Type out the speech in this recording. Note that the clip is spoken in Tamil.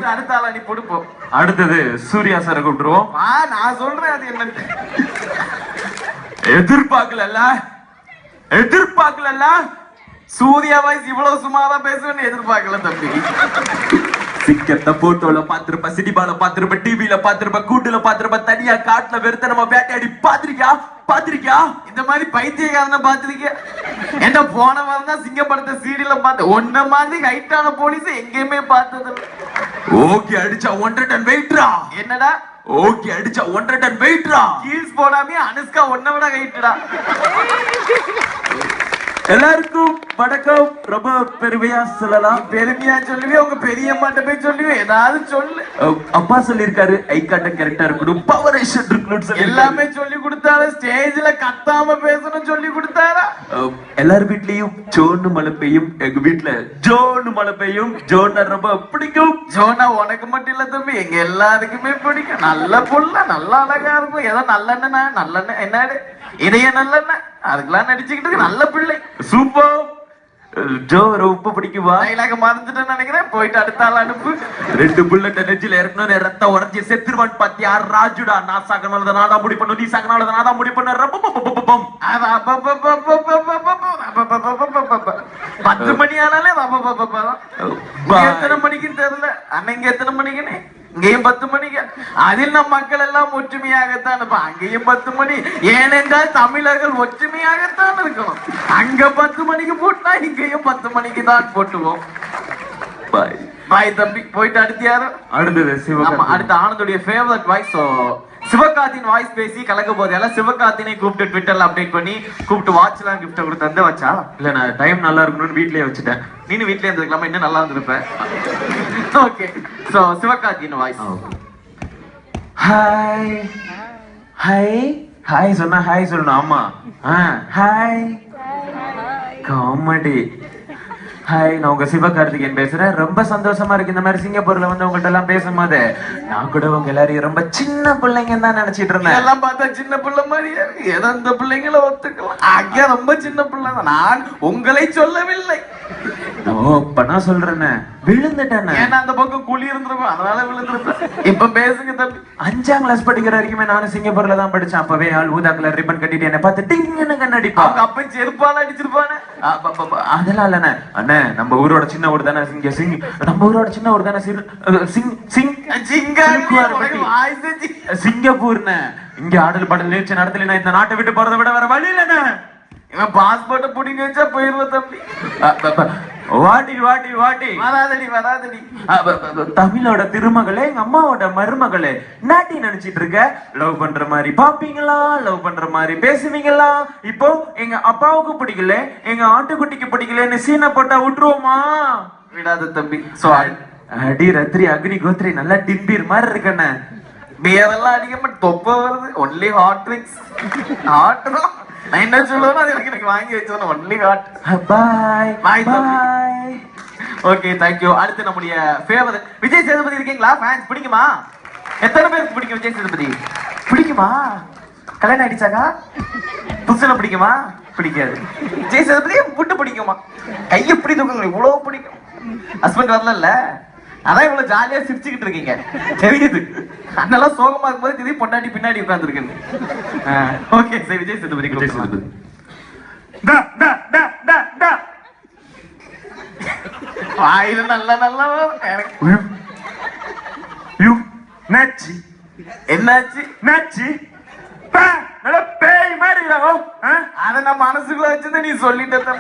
போயிட்டு அடுத்த ஆள் அனுப்பி கொடுப்போம். அடுத்தது சூர்யா சார் கூப்பிட்டுருவோம். நான் சொல்றேன் அது என்ன எதிர்பார்க்கல. சூர்யா வாய்ஸ் இவ்வளவு சுமாரா பேசுவேன்னு எதிர்பார்க்கல தம்பி. சிக்கத்த போட்டோல பாத்திருப்ப, சினிமால பாத்திருப்ப, டிவில பாத்திருப்ப, கூட்டுல பாத்திருப்ப, தனியா காட்டுல வெறுத்த நம்ம வேட்டையாடி பாத்திருக்கியா? இந்த மாதிரி பைத்தியக்காரனை பாத்திருக்கியா? என்ன போன வாரம் தான் சிங்கப்படத்தை சீடியில பார்த்த ஒன்ன மாதிரி ஹைட்டான போலீஸ் எங்கேயுமே பார்த்தது. ஓகே அடிச்சா 100 டன் வெயிட்ரா. என்னடா ஓகே அடிச்சா 100 டன் வெயிட்ரா. ஹீல்ஸ் போடாமே அனுஷ்கா ஒன்ன விட ஹைட்டடா. எல்லாருக்கும் வணக்கம். ரொம்ப பெருமையா சொல்லலாம். பெருமையா சொல்லுவே, உங்க பெரியம்மாட்ட போய் சொல்லுவே, ஏதாவது சொல்லு. அப்பா சொல்லிருக்காரு ஐ கான்டாக்ட் கரெக்டா இருக்கணும், பவரேஷன் இருக்கணும், எல்லாமே சொல்லி கொடுத்தாரு. ஸ்டேஜ்ல கத்தாம பேசணும் சொல்லி கொடுத்தாரா? எல்லார் வீட்லயும் ஜோன்னு மழை பெய்யும், எங்க வீட்டுல ஜோன்னு மழை பெய்யும். ஜோன்னா ரொம்ப பிடிக்கும். ஜோனா உனக்கு மட்டும் இல்ல தம்பி, எங்க எல்லாருக்குமே பிடிக்கும். நல்ல புள்ள, நல்லா அழகா இருக்கும். ஏதோ நல்லெண்ணெய் என்னடு இதைய நல்லெண்ணெய் அதுக்கெல்லாம் நடிச்சுக்கிட்டு நல்ல பிள்ளை. சூப்பர். ஜோ ரொம்ப பிடிக்குமா? டைலாக மறந்துட்டேன்னு நினைக்கிறேன். போயிட்டு அடுத்த ஆள் அனுப்பு. 2 புல்லட் நெஞ்சில இறக்கணும், ரத்த உடஞ்சி செத்துருவான் பாத்தியா ராஜுடா. நான் சாகனால நான் தான் முடி பண்ணு, நீ சாகனால நான் தான் முடி பண்ண. 10 மணி ஆனாலே எத்தனை மணிக்குன்னு தெரியல. அன்னைக்கு எத்தனை மணிக்குன்னு இங்கேயும் 10 மணிக்கு. அதில் நம் மக்கள் எல்லாம் ஒற்றுமையாகத்தான் இருப்பான். அங்கேயும் 10 மணி. ஏனென்றால் தமிழர்கள் ஒற்றுமையாகத்தான் இருக்கணும். அங்க 10 மணிக்கு போட்டா இங்கேயும் 10 மணிக்கு தான் போட்டுவோம். பாய் தம்பி. போயிட்டு அடுத்து யாரு? அடுத்தது சிவகார்த்திகேயன். அடுத்த ஆனந்தோடைய ஃபேவரட் வாய்ஸ் சிவகார்த்தியின் வாய்ஸ் பேசி கலக்க போதெல்லாம் சிவகார்த்தினை கூப்பிட்டு ட்விட்டர்ல அப்டேட் பண்ணி கூப்பிட்டு வாட்ச்லாம் கிஃப்ட் கொடுத்து வச்சா. இல்ல நான் டைம் நல்லா இருக்கணும்னு வீட்லயே வச்சுட்டேன். நீனு வீட்லயே இருந்துக்கலாமா? இன்னும் நல்லா இருந்திருப்பேன். ஓகே, சோ சிவகார்த்தியின் வாய்ஸ். ஹாய் சொன்னா ஹாய் சொல்லணும். ஆமா ஹாய் காமெடி. ஹாய், நான் உங்க சிவகார்த்திகேயன் பேசுறேன். ரொம்ப சந்தோஷமா இருக்கு இந்த மாதிரி சிங்கப்பூர்ல வந்து உங்கள்ட்ட எல்லாம் பேசும்போது. நான் கூட உங்க எல்லாரையும் ரொம்ப சின்ன பிள்ளைங்க தான் நினைச்சிட்டு இருந்தேன். எல்லாம் பார்த்தா சின்ன பிள்ளை மாதிரியா இருக்கு. ஏதோ இந்த பிள்ளைங்கள ஒத்துக்கலாம். அங்க ரொம்ப சின்ன பிள்ளை தான். நான் உங்களை சொல்லவில்லை. நான் சொல்றேன்னு விழுந்துட்டேன். ஏன்னா அந்த பக்கம் குழி இருந்திருக்கும், அதனால விழுந்துருப்பேன். இப்ப பேசுங்க தம்பி. 5ஆம் கிளாஸ் படிக்கிற வரைக்குமே நானும் சிங்கப்பூர்ல தான் படிச்சேன். அப்பவே ஆள் ஊதா கலர் ரிப்பன் கட்டிட்டு என்ன பார்த்து டிங்னு கண்ணடிப்பா. அவங்க அப்ப செருப்பால அடிச்சிருப்பானே. அதெல்லாம் இல்லண்ணே. அண்ணே நம்ம ஊரோட சின்ன ஊர் தானே நம்ம ஊரோட சின்ன ஊர் தானே சிங்கப்பூர்னு. இங்க ஆடல் பாடல் நிகழ்ச்சி நடத்தல. நான் இந்த நாட்டை விட்டு போறதை விட வேற வழி இல்லண்ணே. இவன் பாஸ்போர்ட்டை புடிங்க வச்சா போயிருவ தம்பி. வாட்டி வராதடி. தமிழோட திருமகளே, எங்க அம்மாவோட மருமகளே, நாட்டி நினைச்சிட்டு இருக்க. லவ் பண்ற மாதிரி பாப்பீங்களா, லவ் பண்ற மாதிரி பேசுவீங்களா? இப்போ எங்க அப்பாவுக்கு பிடிக்கல, எங்க ஆட்டுக்குட்டிக்கு பிடிக்கலன்னு சீனை போட்டா விட்டுருவோமா? விடாத தம்பி. அடி ரத்ரி அக்னி கோத்ரி நல்லா டிம்பீர் மாதிரி இருக்கண்ணே. பேரெல்லாம் அடிக்க மாட்டேன், தொப்ப வருது. Only hot drinks. ஹாட் நான் என்ன சொல்லுவேன் அது எனக்கு வாங்கி வச்சோம். Only hot. Bye. Okay, thank you. அடுத்து நம்முடைய ஃபேவரட் விஜய் சேதுபதி இருக்கீங்களா? ஃபேன்ஸ் பிடிக்குமா? எத்தனை பேருக்கு பிடிக்கும் விஜய் சேதுபதி? பிடிக்குமா? கல்யாணம் ஆயிடுச்சாக்கா? புதுசுல பிடிக்குமா? பிடிக்காது. விஜய் சேதுபதி புட்டு பிடிக்குமா? கையை எப்படி தூக்குங்க, இவ்வளவு பிடிக்கும். ஹஸ்பண்ட் வரல, அதான் இவ்வளவு ஜாலியா சிரிச்சுக்கிட்டு இருக்கீங்க தெரியுது. அண்ணெல்லாம் சோகமா இருக்கும்போது திடீர் பொண்டாட்டி பின்னாடி உட்கார்ந்து இருக்கு. ஓகே, சரி விஜய் சேதுபதி. வாயில நல்லா என்னாச்சு? பேய் மாதிரி அத நான் மனசுக்குள்ள வச்சதை நீ சொல்லிட்ட.